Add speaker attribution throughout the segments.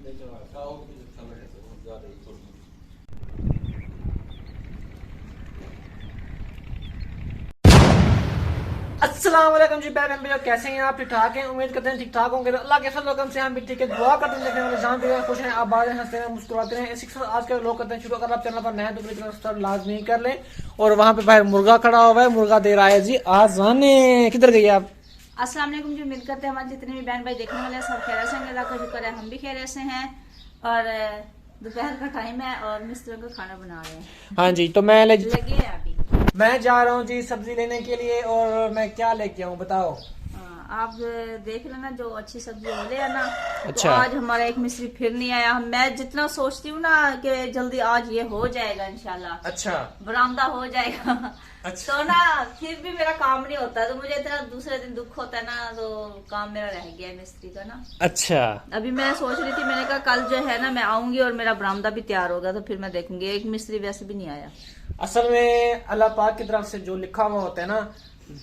Speaker 1: अस्सलाम वालेकुम जी, बैक भैया कैसे हैं आप? ठीक ठाक हैं? उम्मीद करते हैं ठीक ठाक होंगे। तो अल्लाह के फजल करम से हम भी ठीक है। दुआ करते हैं देखने वाले जान भी खुश हैं, आप बाहर हंसते हैं मुस्कुराते हैं। इसी के साथ आज के लोग करते हैं शुरू। अगर आप चैनल पर नए हैं तो प्लीज सब्सक्राइब लाजमी कर लें। और वहाँ पे बाहर मुर्गा खड़ा हुआ है, मुर्गा दे रहा है जी आजाने। किधर गई आप?
Speaker 2: अस्सलाम वालेकुम जी, उम्मीद करते हैं हमारे जितने भी बहन भाई देखने वाले हैं सब खैरियत से हैं। अल्लाह का शुक्र है हम भी खैरियत से हैं। और दोपहर का टाइम है और मिस्त्रियों का खाना बना रहे हैं।
Speaker 1: हाँ जी, तो मैं
Speaker 2: लगे हैं अभी।
Speaker 1: मैं जा रहा हूँ जी सब्जी लेने के लिए। और मैं क्या लेके आऊँ बताओ?
Speaker 2: आप देख लेना जो अच्छी सब्जी हो ले आना।
Speaker 1: अच्छा।
Speaker 2: तो आज हमारा एक मिस्त्री फिर नहीं आया। मैं जितना सोचती हूँ ना कि जल्दी आज ये हो जाएगा इंशाल्लाह।
Speaker 1: अच्छा।
Speaker 2: बरामदा हो जाएगा।
Speaker 1: अच्छा।
Speaker 2: तो ना फिर भी मेरा काम नहीं होता, तो मुझे इतना दूसरे दिन दुख होता है ना, तो काम मेरा रह गया है मिस्त्री का ना।
Speaker 1: अच्छा।
Speaker 2: अभी मैं सोच रही थी, मैंने कहा कल जो है ना मैं आऊंगी और मेरा बरामदा भी तैयार होगा तो फिर मैं देखूंगी। एक मिस्त्री वैसे भी नहीं आया।
Speaker 1: असल में अल्लाह पाक की तरफ से जो लिखा हुआ होता है ना,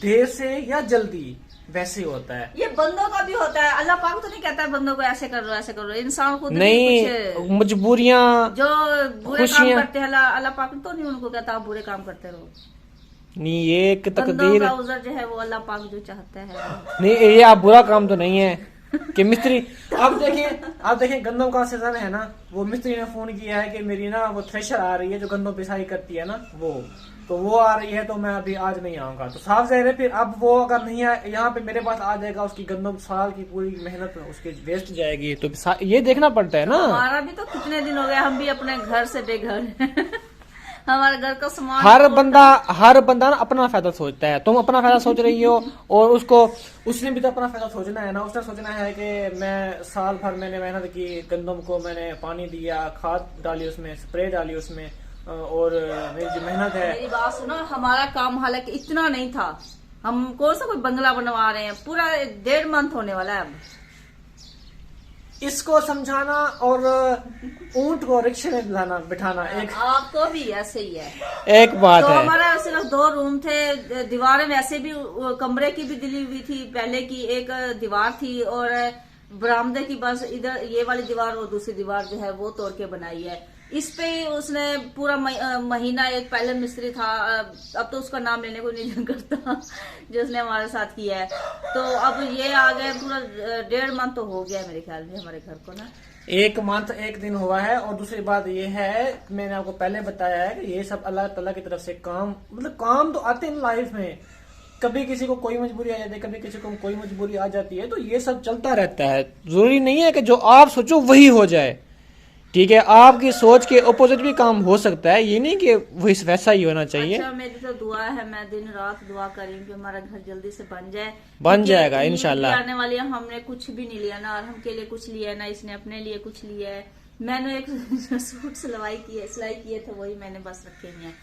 Speaker 1: देर से या जल्दी वैसे होता है।
Speaker 2: ये बंदों का भी होता है। अल्लाह पाक तो नहीं कहता है बंदों को ऐसे कर लो ऐसे कर लो। इंसान खुद भी
Speaker 1: नहीं,
Speaker 2: कुछ
Speaker 1: मजबूरियां
Speaker 2: जो बुरे काम करते हैं अल्लाह पाक तो नहीं उनको कहता आप बुरे काम करते रहो।
Speaker 1: नहीं, ये एक
Speaker 2: बंदों
Speaker 1: तकदीर
Speaker 2: का उज़र जो है वो अल्लाह पाक जो चाहता है।
Speaker 1: नहीं, ये आप बुरा काम तो नहीं है कि मिस्त्री। आप देखें गंदम का सीजन है ना, वो मिस्त्री ने फोन किया है कि मेरी ना वो थ्रेशर आ रही है जो गंदम पिसाई करती है ना, वो आ रही है, तो मैं अभी आज नहीं आऊंगा। तो साफ जाहिर है फिर अब वो अगर नहीं आए यहाँ पे मेरे पास आ जाएगा, उसकी गंदम साल की पूरी मेहनत उसकी वेस्ट जाएगी। तो ये देखना पड़ता है ना।
Speaker 2: हमारा भी तो कितने दिन हो गए, हम भी अपने घर से बेघर। हमारे घर का सामान
Speaker 1: हर बंदा ना अपना फायदा सोचता है। तुम अपना फायदा सोच रही हो और उसने भी तो अपना फायदा सोचना है ना। उसने सोचना है कि मैं साल भर मैंने मेहनत की, गंदम को मैंने पानी दिया, खाद डाली उसमें, स्प्रे डाली उसमें, और मेरी जो मेहनत है।
Speaker 2: मेरी बात सुनो, हमारा काम हालांकि इतना नहीं था। हम कौन सा कोई बंगला बनवा रहे हैं, पूरा 1.5 मंथ होने वाला है अब।
Speaker 1: इसको समझाना और ऊंट को रिक्शे में बिठाना एक
Speaker 2: आपको भी ऐसे ही है।
Speaker 1: एक बात
Speaker 2: तो
Speaker 1: है।
Speaker 2: हमारा सिर्फ 2 रूम थे। दीवारें वैसे भी कमरे की भी दिली हुई थी, पहले की एक दीवार थी और बरामदे की बस इधर ये वाली दीवार और दूसरी दीवार जो है वो तोड़ के बनाई है। इस पे उसने पूरा महीना, एक पहले मिस्त्री था, अब तो उसका नाम लेने को नहीं करता, जो उसने हमारे साथ किया है। तो अब ये आ गए, पूरा 1.5 मंथ तो हो गया है मेरे ख्याल में हमारे घर को ना।
Speaker 1: 1 मंथ 1 दिन हुआ है। और दूसरी बात ये है, मैंने आपको पहले बताया है कि ये सब अल्लाह ताला की तरफ से काम, मतलब काम तो आते हैं लाइफ में। कभी किसी को कोई मजबूरी आ जाती है, कभी किसी को कोई मजबूरी आ जाती है, तो ये सब चलता रहता है। जरूरी नहीं है कि जो आप सोचो वही हो जाए। ठीक है, आपकी सोच के अपोजिट भी काम हो सकता है, ये नहीं कि वही वैसा ही होना चाहिए।
Speaker 2: अच्छा, मेरी तो दुआ है, मैं दिन रात दुआ कर रही हूँ कि हमारा घर जल्दी से बन जाए।
Speaker 1: बन जाएगा इंशाल्लाह।
Speaker 2: आने वाली है, हमने कुछ भी नहीं लिया ना, और हम के लिए कुछ लिया है ना इसने अपने लिए कुछ लिया है। मैंने एक सूट सिलाई किए थे, वही मैंने बस रखे हुए हैं।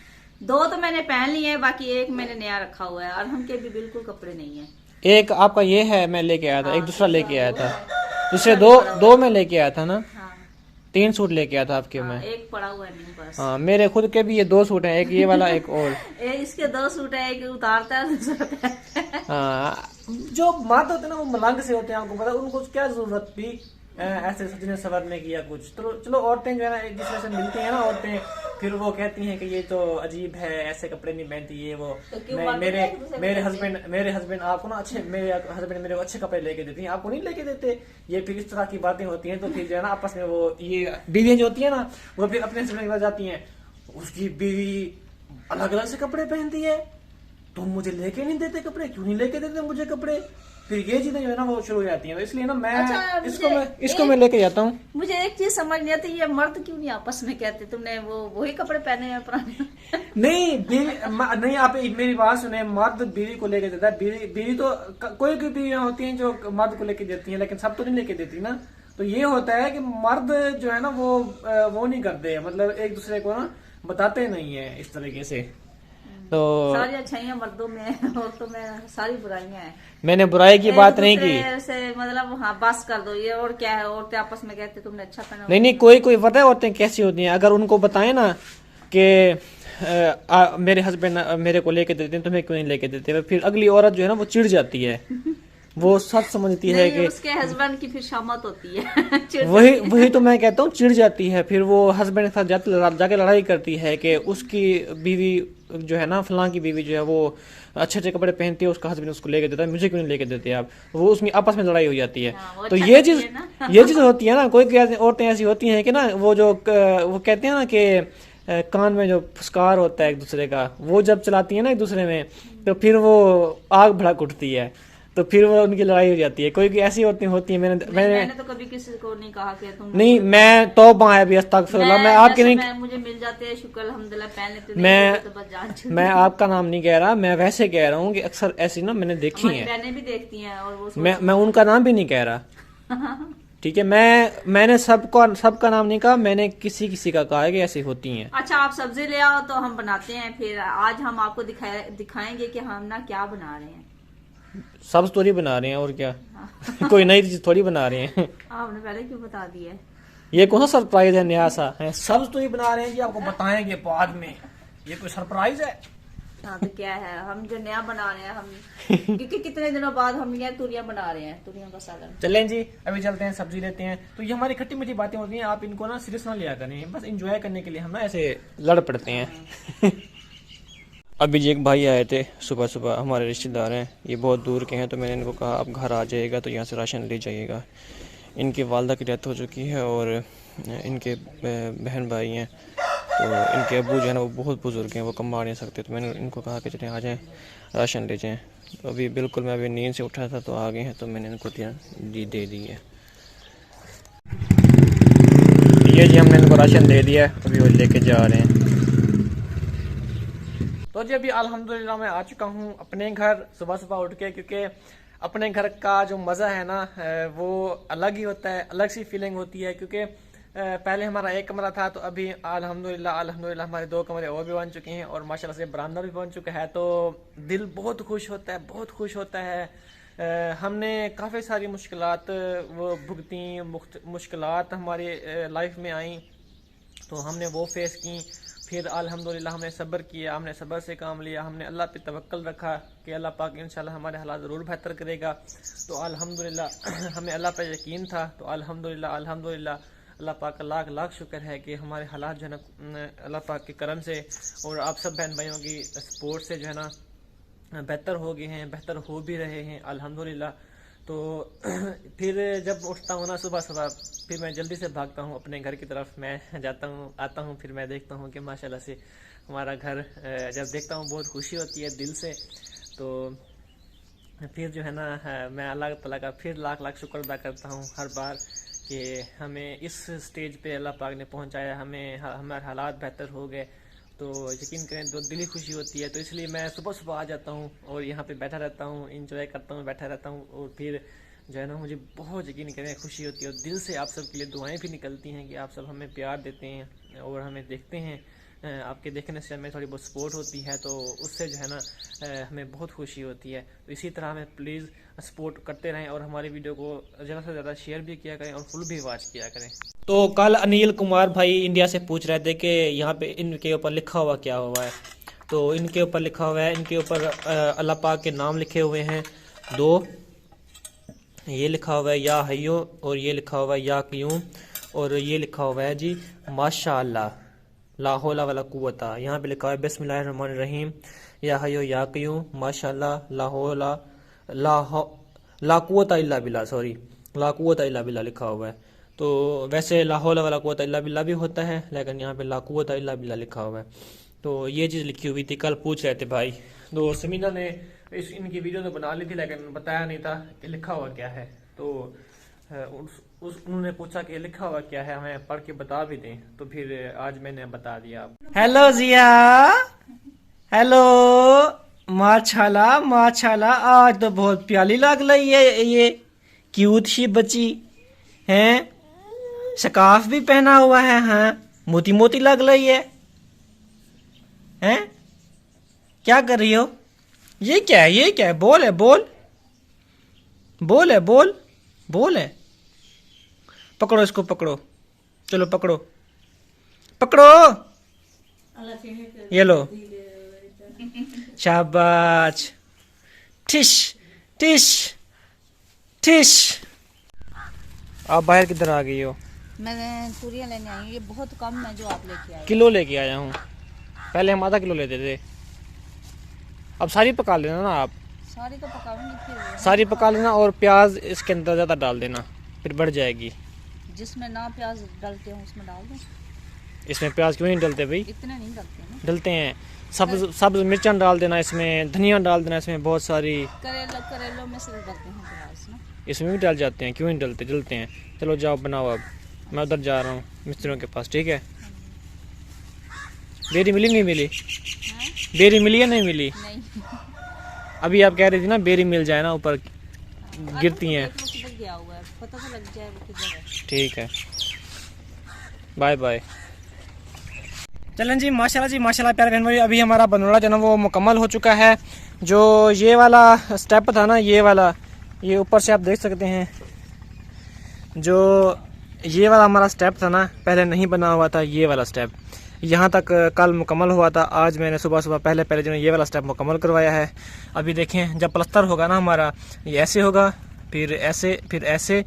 Speaker 2: 2 तो मैंने पहन लिए हैं, बाकी एक मैंने नया रखा हुआ है। और हमके भी बिल्कुल कपड़े नहीं है।
Speaker 1: एक आपका ये है, मैं लेके आया था।
Speaker 2: हाँ,
Speaker 1: एक दूसरा लेके आया था।
Speaker 2: है।
Speaker 1: दूसरे दो मैं लेके आया था ना।
Speaker 2: हाँ,
Speaker 1: 3 सूट लेके आया था आपके
Speaker 2: हाँ,
Speaker 1: में।
Speaker 2: एक पड़ा हुआ है मेरे पास।
Speaker 1: हाँ, मेरे खुद के भी ये 2 सूट हैं, एक ये वाला एक और।
Speaker 2: इसके 2 सूट है, एक उतारता है दूसरा पहनता है।
Speaker 1: हाँ, जो मर्द होते हैं ना वो मलंग से होते हैं, आपको पता है, उनको क्या जरूरत थी ऐसे सजने सवरने की या कुछ। तो चलो औरतें जो है ना एक दूसरे से मिलती हैं ना, औरतें फिर वो कहती हैं कि ये तो अजीब है, ऐसे कपड़े नहीं पहनती ये वो।
Speaker 2: तो
Speaker 1: मेरे हस्बैंड आपको ना मेरे हस्बैंड मेरे को अच्छे कपड़े लेके देती हैं, आपको नहीं लेके देते। ये फिर इस तरह की बातें होती हैं। तो फिर जो है ना आपस में वो ये बीवियां जो होती है ना, वो फिर अपने हस्बैंड के पास जाती हैं। उसकी बीवी अलग अलग से कपड़े पहनती है, तुम मुझे लेके नहीं देते कपड़े, क्यों नहीं लेके देते मुझे कपड़े। फिर ये चीजें जो है ना वो शुरू हो जाती हैं। तो इसलिए ना मैं इसको मैं लेके जाता हूँ।
Speaker 2: मुझे एक चीज समझ नहीं आती, ये मर्द क्यों नहीं आपस में कहते तुमने वही कपड़े पहने हैं पुराने।
Speaker 1: नहीं, आप मेरी बात सुने। मर्द बीवी को लेके देता है। बीवी तो कोई बीवियां होती हैं जो मर्द को लेके देती हैं, लेकिन सब तो नहीं लेके देती ना। तो ये होता है कि मर्द जो है ना वो नहीं करते, मतलब एक दूसरे को ना बताते नहीं है इस तरीके से। तो
Speaker 2: सारी अच्छाइयाँ मर्दों में है, औरतों में सारी बुराइयां हैं।
Speaker 1: मैंने बुराई की बात नहीं की
Speaker 2: से मतलब हाँ बस कर दो, ये और क्या है, औरतें आपस में कहते तुमने अच्छा पहना।
Speaker 1: नहीं, कोई पता है औरतें कैसी होती हैं। अगर उनको बताए ना कि मेरे हस्बैंड मेरे को लेके देते हैं, तुम्हें क्यों नहीं लेके देते, फिर अगली औरत जो है ना वो चिढ़ जाती है। वो सब समझती है
Speaker 2: नहीं,
Speaker 1: कि
Speaker 2: उसके हस्बैंड की फिर शामत होती है चिढ़
Speaker 1: वही तो मैं कहता हूँ, चिढ़ जाती है। फिर वो हस्बैंड के साथ जाके लड़ाई करती है कि उसकी बीवी जो है ना, फलां की बीवी जो है वो अच्छे अच्छे कपड़े पहनती है, उसका हस्बैंड उसको लेके देता है, मुझे क्यों नहीं लेके देते आप। वो उसमें आपस में लड़ाई हो जाती है।
Speaker 2: हाँ, वो
Speaker 1: तो
Speaker 2: अच्छा
Speaker 1: ये
Speaker 2: करती
Speaker 1: चीज
Speaker 2: है ना।
Speaker 1: ये चीज होती है ना, कोई कोई औरतें ऐसी होती हैं कि ना, वो जो वो कहते हैं ना कि कान में जो फुसकार होता है एक दूसरे का, वो जब चलाती है ना एक दूसरे में, तो फिर वो आग भड़क उठती है, तो फिर वो उनकी लड़ाई हो जाती है। कोई कोई ऐसी औरतें होती हैं,
Speaker 2: मैंने तो कभी किसी को नहीं कहा कि तुम
Speaker 1: नहीं, मैं तौबा है अभी, अस्तगफिरुल्लाह, मैं आपके नहीं,
Speaker 2: मुझे मिल जाते हैं, शुक्र अल्हम्दुलिल्लाह, पहन लेते
Speaker 1: मैं
Speaker 2: तो बस जान छूट।
Speaker 1: मैं आपका नाम नहीं कह रहा, मैं वैसे कह रहा हूँ कि अक्सर ऐसी ना मैंने देखी
Speaker 2: हमारी
Speaker 1: है।
Speaker 2: बहनें भी देखती हैं और वो
Speaker 1: मैं उनका नाम भी नहीं कह रहा, ठीक है। मैंने सबका नाम नहीं कहा, मैंने किसी किसी का कहा है कि ऐसी होती हैं।
Speaker 2: अच्छा, आप सब्जी ले आओ तो हम बनाते हैं। फिर आज हम आपको दिखाएंगे कि हम ना क्या बना रहे हैं।
Speaker 1: सब स्टोरी बना रहे हैं और क्या कोई नई चीज थोड़ी बना रहे हैं।
Speaker 2: आपने पहले क्यों बता दिया है?
Speaker 1: ये कौन सा सरप्राइज है नया सा है? सब स्टोरी बना रहे हैं कि आपको बताएंगे बाद में, ये कोई सरप्राइज है?
Speaker 2: हाँ तो क्या है, हम जो नया बना रहे हैं हम क्योंकि कितने दिनों बाद हम ये तुरियां बना रहे हैं, तुरियों का सालन।
Speaker 1: चलें जी, अभी चलते हैं, सब्जी लेते हैं। तो ये हमारी खट्टी मीठी बातें होती हैं, आप इनको ना सीरियस ना लिया करें, बस एंजॉय करने के लिए हम ना ऐसे लड़ पड़ते हैं। अभी जी एक भाई आए थे सुबह सुबह, हमारे रिश्तेदार हैं, ये बहुत दूर के हैं, तो मैंने इनको कहा आप घर आ जाइएगा तो यहाँ से राशन ले जाइएगा। इनकी वालदा की डेथ हो चुकी है और इनके बहन भाई हैं, तो इनके अब्बू जो है ना वो बहुत बुज़ुर्ग हैं, वो कमा नहीं सकते, तो मैंने इनको कहा कि चलें आ जाएँ राशन ले जाएँ। तो अभी बिल्कुल मैं अभी नींद से उठा था तो आ गए हैं, तो मैंने इनको दे दी है। ये जी हमने इनको राशन दे दिया है, अभी वो लेके जा रहे हैं। तो जी अभी अल्हम्दुलिल्लाह मैं आ चुका हूँ अपने घर सुबह सुबह उठ के, क्योंकि अपने घर का जो मज़ा है ना वो अलग ही होता है, अलग सी फीलिंग होती है। क्योंकि पहले हमारा एक कमरा था, तो अभी अल्हम्दुलिल्लाह हमारे 2 कमरे और भी बन चुके हैं और माशाल्लाह से बरामदा भी बन चुका है, तो दिल बहुत खुश होता है, बहुत खुश होता है। हमने काफ़ी सारी मुश्किलात वो भुगती, मुश्किलात हमारी लाइफ में आई, तो हमने वो फेस की। फिर अल्हम्दुलिल्लाह हमने सब्र किया, हमने सब्र से काम लिया, हमने अल्लाह पे तवक्कल रखा कि अल्लाह पाक इंशाल्लाह हमारे हालात ज़रूर बेहतर करेगा। तो अल्हम्दुलिल्लाह हमें अल्लाह पे यकीन था, तो अल्हम्दुलिल्लाह अल्लाह पाक का लाख लाख शुक्र है कि हमारे हालात जो है ना अल्लाह पाक के करम से और आप सब बहन भाइयों की सपोर्ट से जो है ना बेहतर हो गए हैं, बेहतर हो भी रहे हैं अल्हम्दुलिल्लाह। तो फिर जब उठता हूँ ना सुबह सुबह, फिर मैं जल्दी से भागता हूँ अपने घर की तरफ, मैं जाता हूँ आता हूँ, फिर मैं देखता हूँ कि माशाल्लाह से हमारा घर, जब देखता हूँ बहुत खुशी होती है दिल से। तो फिर जो है ना मैं अल्लाह ताला का फिर लाख लाख शुक्र अदा करता हूँ हर बार कि हमें इस स्टेज पे अल्लाह पाक ने पहुँचाया, हमारे हालात बेहतर हो गए। तो यकीन करें तो दिली खुशी होती है। तो इसलिए मैं सुबह सुबह आ जाता हूँ और यहाँ पे बैठा रहता हूँ, इंजॉय करता हूँ, बैठा रहता हूँ, और फिर जो है ना मुझे बहुत यकीन करें खुशी होती है और दिल से आप सब के लिए दुआएं भी निकलती हैं कि आप सब हमें प्यार देते हैं और हमें देखते हैं। आपके देखने से हमें थोड़ी बहुत सपोर्ट होती है, तो उससे जो है ना हमें बहुत खुशी होती है। तो इसी तरह हमें प्लीज़ सपोर्ट करते रहें और हमारी वीडियो को ज़्यादा से ज़्यादा शेयर भी किया करें और फुल भी वॉच किया करें। तो कल अनिल कुमार भाई इंडिया से पूछ रहे थे कि यहाँ पे इनके ऊपर लिखा हुआ क्या हुआ है। तो इनके ऊपर लिखा हुआ है, इनके ऊपर अल्लाह पाक के नाम लिखे हुए हैं 2, ये लिखा हुआ है या हयो और ये लिखा हुआ है या क्यूम, और ये लिखा हुआ है जी माशाअल्लाह ला हौला वला कुव्वता। यहाँ पे लिखा है बिस्मिल्लाहिर्रहमानिर्रहीम या हयो या क्यूम माशाअल्लाह ला हौला ला कुव्वता इल्ला बिल्लाह, सॉरी ला कुव्वता इल्ला बिल्लाह लिखा हुआ है। तो वैसे ला हौला वला कुव्वता इल्ला बिल्लाह भी होता है, लेकिन यहाँ पे ला कुव्वता इल्ला बिल्लाह लिखा हुआ है। तो ये चीज़ लिखी हुई थी, कल पूछ रहे थे भाई। तो समीना ने इनकी वीडियो तो बना ली थी, लेकिन बताया नहीं था कि लिखा हुआ क्या है। तो उन्होंने पूछा कि लिखा हुआ क्या है, हमें पढ़ के बता भी दें, तो फिर आज मैंने बता दिया। हेलो जिया, हेलो, माशाल्लाह माशाल्लाह, आज तो बहुत प्याली लग रही है, ये क्यूट सी बच्ची हैं, स्कार्फ भी पहना हुआ है, हाँ मोती मोती लग रही है, हैं? क्या कर रही हो? ये क्या है, ये क्या है? बोल है, बोल बोल है, बोल बोल है। पकड़ो इसको, पकड़ो, चलो पकड़ो पकड़ो, ये लो, शाबाश, टिश टिश शीश, आप बाहर किधर आ गई हो?
Speaker 2: मैंने पूरियां लेने आई हूँ, ये बहुत कम है जो आप लेके आए।
Speaker 1: किलो लेके आया हूँ, पहले हम आधा किलो लेते थे, अब सारी पका लेना ना आप,
Speaker 2: सारी तो पकाऊंगी फिर।
Speaker 1: सारी पका लेना और प्याज इसके अंदर ज़्यादा डाल देना, फिर बढ़ जाएगी।
Speaker 2: जिसमें ना प्याज डालते हो उसमें डाल दो।
Speaker 1: इसमें प्याज क्यों नहीं डलते भाई?
Speaker 2: इतने नहीं डालते ना।
Speaker 1: डलते हैं, सब्ज मिर्चन डाल देना, इसमें धनिया डाल देना, इसमें बहुत सारी,
Speaker 2: करेलों में से डालते हैं प्याज ना।
Speaker 1: इसमें भी डाल जाते हैं, क्यों नहीं डलते, डलते हैं। चलो जाओ बनाओ, अब मैं उधर जा रहा हूँ मिस्त्रियों के पास, ठीक है? बेरी मिली नहीं मिली? बेरी मिली या नहीं मिली?
Speaker 2: नहीं।
Speaker 1: अभी आप कह रही थी ना बेरी मिल जाए ना, ऊपर गिरती हैं।
Speaker 2: गया हुआ है, पता तो लग जाए वो किधर है।
Speaker 1: ठीक है, बाय बाय। चलें जी, माशाल्लाह प्यारे बहन भाई, अभी हमारा बनोड़ा जो ना वो मुकम्मल हो चुका है। जो ये वाला स्टेप था ना, ये वाला, ये ऊपर से आप देख सकते हैं, जो ये वाला हमारा स्टेप था ना, पहले नहीं बना हुआ था, ये वाला स्टेप यहाँ तक कल मुकम्मल हुआ था। आज मैंने सुबह पहले जो ये वाला स्टेप मुकम्मल करवाया है। अभी देखें, जब प्लस्तर होगा ना हमारा, ये ऐसे होगा, फिर ऐसे, फिर ऐसे,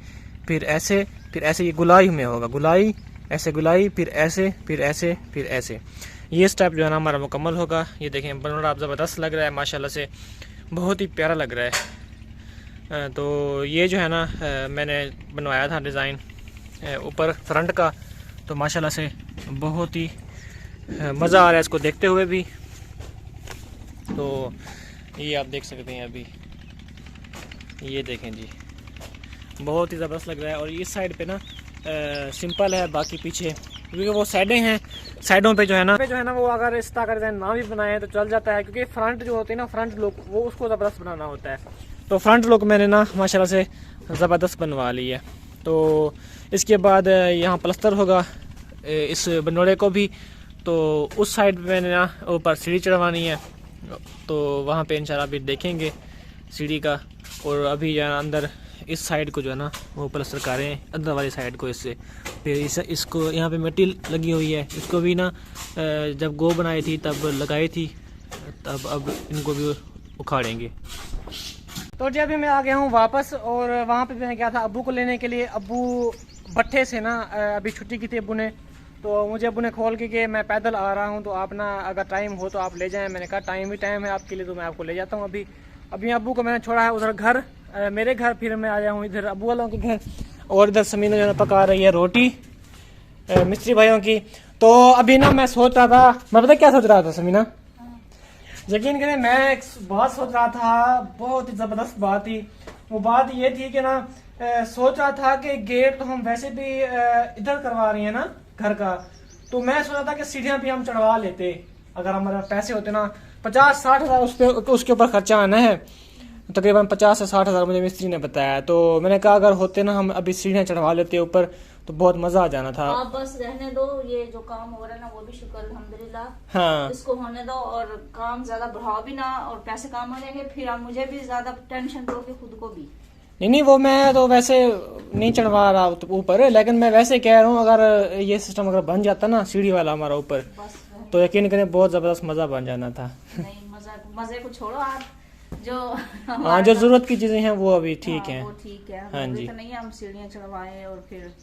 Speaker 1: फिर ऐसे, फिर ऐसे, ये गुलाई में होगा, गुलाई, ऐसे गुलाई, फिर ऐसे, फिर ऐसे, फिर ऐसे, ये स्टेप जो है ना हमारा मुकम्मल होगा। ये देखें बनोड़ा आप ज़बरदस्त लग रहा है, माशाल्लाह से बहुत ही प्यारा लग रहा है। तो ये जो है ना मैंने बनवाया था डिज़ाइन ऊपर फ्रंट का, तो माशाल्लाह से बहुत ही मज़ा आ रहा है इसको देखते हुए भी। तो ये आप देख सकते हैं, अभी ये देखें जी, बहुत ही ज़बरदस्त लग रहा है। और इस साइड पे ना सिंपल है, बाकी पीछे क्योंकि वो साइडें हैं, साइडों पे जो है ना वो अगर इस तरह का डिज़ाइन ना भी बनाए तो चल जाता है, क्योंकि फ्रंट जो होते हैं ना, फ्रंट लुक वो उसको ज़बरदस्त बनाना होता है। तो फ्रंट लुक मैंने ना माशाल्लाह से ज़बरदस्त बनवा ली है। तो इसके बाद यहाँ प्लस्तर होगा इस बनोड़े को भी, तो उस साइड पे मैंने ना ऊपर सीढ़ी चढ़वानी है, तो वहाँ पे इंशाल्लाह भी देखेंगे सीढ़ी का। और अभी जो है अंदर इस साइड को जो है ना वो प्लस्तर कर रहे हैं, अंदर वाली साइड को, इससे फिर इसको यहाँ पे मिट्टी लगी हुई है, इसको भी ना जब गो बनाई थी तब लगाई थी, तब अब इनको भी उखाड़ेंगे। तो जी अभी मैं आ गया हूँ वापस, और वहाँ पे मैं गया था अब्बू को लेने के लिए। अब्बू भट्ठे से ना अभी छुट्टी की थी अब्बू ने, तो मुझे अब्बू ने खोल के मैं पैदल आ रहा हूँ, तो आप ना अगर टाइम हो तो आप ले जाएं। मैंने कहा टाइम ही टाइम है आपके लिए, तो मैं आपको ले जाता हूँ। अभी अब्बू को मैंने छोड़ा है उधर घर, मेरे घर, फिर मैं आया हूँ इधर अब्बू वालों के घर। और इधर समीना जो है पका रही है रोटी मिस्त्री भाइयों की। तो अभी ना मैं सोच रहा था, मैं पता क्या सोच रहा था समीना, यकीन करें मैं एक बात सोच रहा था, बहुत ही ज़बरदस्त बात थी। वो बात ये थी कि ना सोच रहा था कि गेट तो हम वैसे भी इधर करवा रहे हैं ना घर का, तो मैं सोच रहा था कि सीढ़ियाँ भी हम चढ़वा लेते, अगर हमारे पैसे होते ना 50-60 हज़ार उसके ऊपर खर्चा आना है, तकरीबन 50 से 60 हज़ार मुझे मिस्त्री ने बताया। तो मैंने कहा अगर होते ना हम अभी सीढ़ियाँ चढ़वा लेते ऊपर, तो बहुत मजा आ जाना था।
Speaker 2: आप बस रहने दो, ये जो काम हो रहा है ना वो भी शुक्र अल्हम्दुलिल्लाह,
Speaker 1: हाँ,
Speaker 2: इसको होने दो, और काम ज्यादा बढ़ाओ भी ना, और पैसे काम हो जाएंगे, फिर आप मुझे भी ज्यादा टेंशन दोगे, खुद को भी।
Speaker 1: नहीं वो मैं तो वैसे नहीं चढ़वा रहा ऊपर, लेकिन मैं वैसे कह रहा हूँ अगर ये सिस्टम अगर बन जाता ना सीढ़ी वाला हमारा ऊपर, तो यकीन करें बहुत जबरदस्त मजा बन जाना था।
Speaker 2: नहीं मजे को छोड़ो आप, जो
Speaker 1: हाँ जो जरूरत की चीजें हैं वो अभी ठीक है।
Speaker 2: वो ठीक है,
Speaker 1: हाँ जी,
Speaker 2: तो नहीं हम सीढ़ियाँ चढ़वाए, और फिर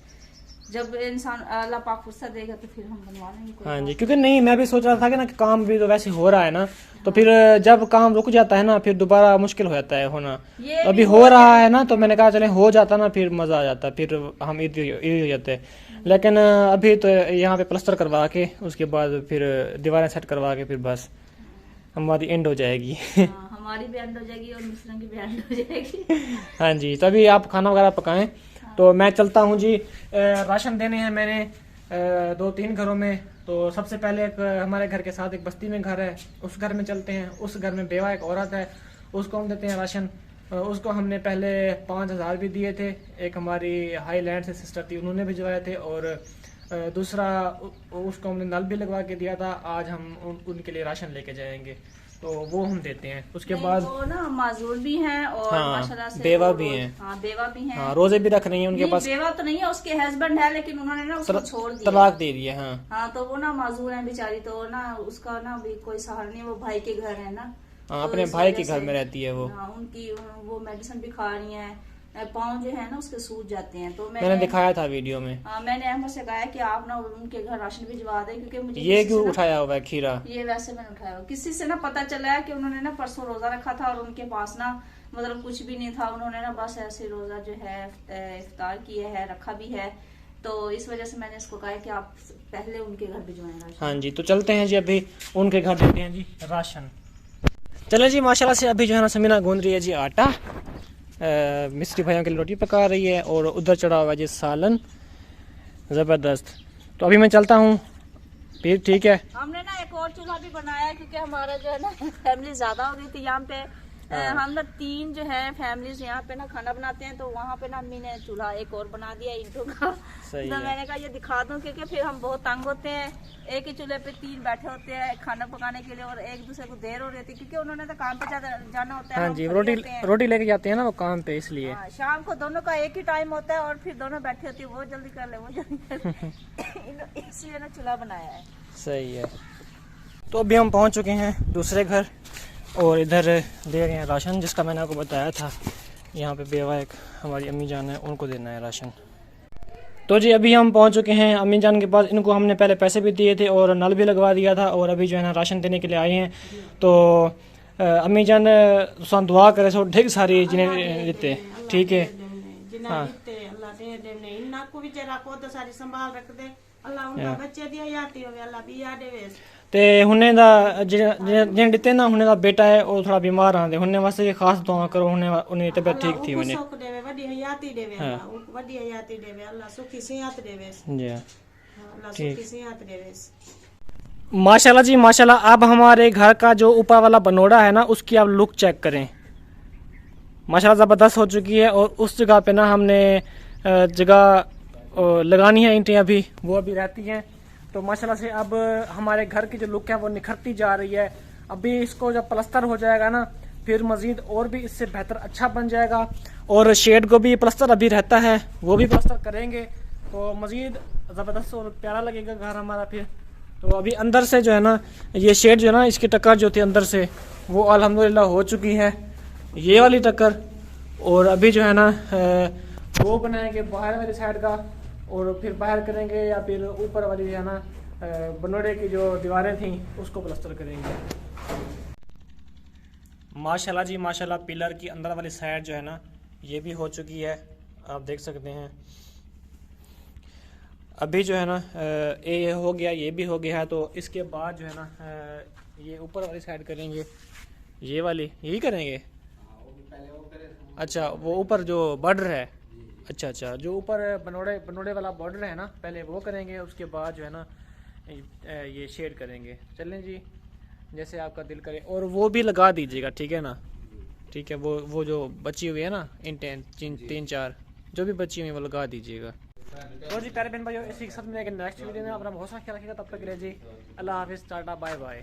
Speaker 2: जब इंसान अल्लाह पाक फुर्सत देगा तो फिर हम बनवा लेंगे।
Speaker 1: हाँ जी, क्योंकि नहीं मैं भी सोच रहा था कि ना कि काम भी तो वैसे हो रहा है ना, तो फिर जब काम रुक जाता है ना फिर दोबारा मुश्किल हो जाता है होना। अभी हो रहा है ना, तो मैंने कहा चले हो जाता ना फिर मजा आ जाता, फिर हम इधर हो जाते। लेकिन अभी तो यहाँ पे प्लस्तर करवा के उसके बाद फिर दीवारें सेट करवा के फिर बस हमारी एंड हो जाएगी।
Speaker 2: हमारी भी एंड हो जाएगी और मिश्रण की भी एंड हो जाएगी।
Speaker 1: हाँ जी, तभी आप खाना वगैरह पकाएं। तो मैं चलता हूँ जी, राशन देने हैं मैंने 2-3 घरों में। तो सबसे पहले एक हमारे घर के साथ एक बस्ती में घर है, उस घर में चलते हैं। उस घर में बेवा एक औरत है, उसको हम देते हैं राशन। उसको हमने पहले 5,000 भी दिए थे, एक हमारी हाईलैंड से सिस्टर थी उन्होंने भिजवाए थे, और दूसरा उसको हमने नल भी लगवा के दिया था। आज हम उनके लिए राशन लेके जाएंगे, तो वो हम देते हैं। उसके बाद
Speaker 2: वो ना माजूर भी हैं और
Speaker 1: हाँ,
Speaker 2: माशाल्लाह से
Speaker 1: बेवा भी हैं।
Speaker 2: हाँ बेवा भी हैं।
Speaker 1: हाँ, रोजे भी रख रही हैं उनके पास।
Speaker 2: बेवा तो नहीं है, उसके हस्बैंड है, लेकिन उन्होंने ना उसको छोड़ दिया,
Speaker 1: तलाक दे दिया। हाँ
Speaker 2: हाँ, तो वो ना माजूर है बेचारी, तो ना उसका ना भी कोई सहारा नहीं, वो भाई के घर है ना।
Speaker 1: हाँ, अपने भाई के घर में रहती है वो।
Speaker 2: हाँ, उनकी वो मेडिसिन भी खा रही है, पाँव जो है ना उसके सूज जाते हैं। तो
Speaker 1: मैंने दिखाया था वीडियो में।
Speaker 2: मैंने अहमद से कहा कि आप ना उनके घर राशन भिजवा दें, क्योंकि मुझे
Speaker 1: ये क्यों उठाया हुआ है खीरा?
Speaker 2: ये वैसे मैंने उठाया हुआ, किसी से ना पता चला है कि उन्होंने ना परसों रोजा रखा था और उनके पास ना मतलब कुछ भी नहीं था, उन्होंने ना बस ऐसे रोजा जो है इफ्तार किया है, रखा भी है, तो इस वजह से मैंने इसको कहा कि आप पहले उनके घर भिजवाएं राशन।
Speaker 1: हाँ जी, तो चलते हैं जी, अभी उनके घर देते हैं जी राशन। चले जी, माशाल्लाह से अभी जो है ना समीना गूंद रही है जी आटा, मिस्त्री भाइयों के लिए रोटी पका रही है, और उधर चढ़ा हुआ है जी सालन, ज़बरदस्त। तो अभी मैं चलता हूँ फिर, ठीक है।
Speaker 2: हमने ना एक और चूल्हा भी बनाया है, क्योंकि हमारा जो है ना फैमिली ज्यादा हो गई थी यहाँ पे। हम ना 3 जो है फैमिलीज यहाँ पे ना खाना बनाते हैं, तो वहाँ पे ना अम्मी ने चूल्हा एक और बना दिया ईंटों का। तो मैंने कहा ये दिखा दूं, क्योंकि फिर हम बहुत तंग होते हैं, एक ही चूल्हे पे 3 बैठे होते हैं खाना पकाने के लिए, और एक दूसरे को देर हो रही थी, क्योंकि उन्होंने तो काम पे जाना होता है।
Speaker 1: हाँ जी, रोटी लेके जाते हैं ना वो काम पे, इसलिए।
Speaker 2: शाम को दोनों का एक ही टाइम होता है, और फिर दोनों बैठे होती है, वो जल्दी कर ले, वो जल्दी कर ले। इसलिए ना चूल्हा बनाया है।
Speaker 1: सही है। तो अभी हम पहुंच चुके हैं दूसरे घर, और इधर दे रहे हैं राशन, जिसका मैंने आपको बताया था। यहाँ पे बेवा एक हमारी अम्मी जान है, उनको देना है राशन। तो जी अभी हम पहुंच चुके हैं अम्मी जान के पास। इनको हमने पहले पैसे भी दिए थे और नल भी लगवा दिया था, और अभी जो है ना राशन देने के लिए आए हैं। तो अम्मी जान सन दुआ करे सो ढेर सारी जिन्हें देते, ठीक है। हाँ, ते हुने दा जिन्हें दिते ना, हुने दा बेटा है और थोड़ा बीमार आंदे, हुने वास्ते खास दुआ करो, हुने उन्हें तबीयत ठीक थी मैंने। माशाल्लाह जी माशाल्लाह। अब हमारे घर का जो ऊपर वाला बनोड़ा है ना, उसकी आप लुक चेक करें, माशाल्लाह ज़बरदस्त हो चुकी है। और उस जगह पे ना हमने जगह लगानी है ईंटें, अभी वो अभी रहती हैं। तो माशाल्लाह से अब हमारे घर की जो लुक है वो निखरती जा रही है। अभी इसको जब प्लस्तर हो जाएगा ना, फिर मज़ीद और भी इससे बेहतर अच्छा बन जाएगा। और शेड को भी प्लस्तर अभी रहता है, वो भी प्लस्तर करेंगे, तो मज़ीद ज़बरदस्त और प्यारा लगेगा घर हमारा फिर। तो अभी अंदर से जो है ना, ये शेड जो है ना, इसकी टक्कर जो थी अंदर से, वो अल्हम्दुलिल्लाह हो चुकी है, ये वाली टक्कर। और अभी जो है ना वो बनाएंगे बाहर वाली साइड का, और फिर बाहर करेंगे, या फिर ऊपर वाली जो है ना बनोड़े की जो दीवारें थी उसको प्लस्तर करेंगे। माशाल्लाह जी माशाल्लाह। पिलर की अंदर वाली साइड जो है ना, ये भी हो चुकी है, आप देख सकते हैं। अभी जो है ना ये हो गया, ये भी हो गया है। तो इसके बाद जो है ना ये ऊपर वाली साइड करेंगे, ये वाली यही करेंगे। अच्छा, वो ऊपर जो बॉर्डर है, अच्छा, जो ऊपर बनोड़े वाला बॉर्डर है ना, पहले वो करेंगे, उसके बाद जो है ना ये शेड करेंगे। चलें जी, जैसे आपका दिल करे। और वो भी लगा दीजिएगा, ठीक है ना? ठीक है, वो जो बची हुई है ना इंटें 3-4 जो भी बची हुई है वो लगा दीजिएगा। तो जी प्यारे बहन भाइयों, इसी के साथ में नेक्स्ट वीडियो में अपना बहुत सारा ख्याल रखिएगा। तब तक के लिए जी अल्लाह हाफिज़, टाटा, बाय बाय।